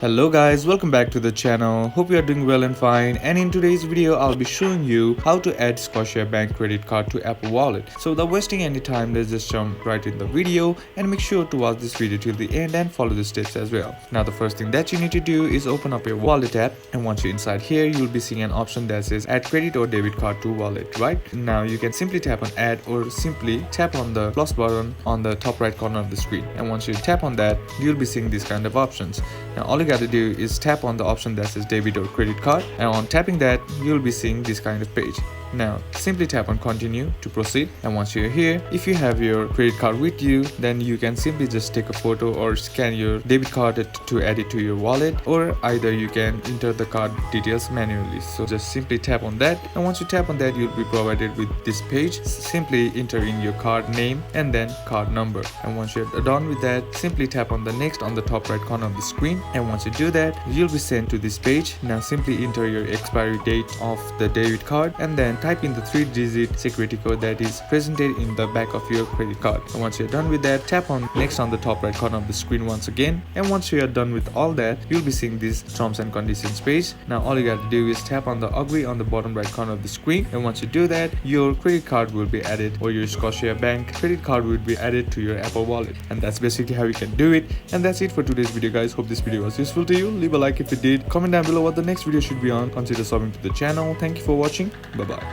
Hello guys, welcome back to the channel. Hope you are doing well and fine, and in today's video I'll be showing you how to add Scotiabank credit card to Apple Wallet. So without wasting any time, let's just jump right in the video and make sure to watch this video till the end and follow the steps as well. Now the first thing that you need to do is open up your wallet app, and once you're inside here you'll be seeing an option that says add credit or debit card to wallet. Right now you can simply tap on add or simply tap on the plus button on the top right corner of the screen, and once you tap on that you'll be seeing these kind of options. Now all you got to do is tap on the option that says debit or credit card, and on tapping that you'll be seeing this kind of page. Now simply tap on continue to proceed, and once you're here, if you have your credit card with you, then you can simply just take a photo or scan your debit card to add it to your wallet, or either you can enter the card details manually. So just simply tap on that, and once you tap on that you'll be provided with this page. Simply enter in your card name and then card number, and once you're done with that, simply tap on the next on the top right corner of the screen, and once you do that you'll be sent to this page. Now simply enter your expiry date of the debit card and then type in the 3-digit security code that is presented in the back of your credit card. And once you're done with that, tap on next on the top right corner of the screen once again, and once you are done with all that you'll be seeing this terms and conditions page. Now all you got to do is tap on the agree on the bottom right corner of the screen, and once you do that your credit card will be added, or your Scotiabank credit card will be added to your Apple Wallet. And that's basically how you can do it. And that's it for today's video guys. Hope this video was useful to you. Leave a like if it did, comment down below what the next video should be on, consider subbing to the channel. Thank you for watching. Bye bye.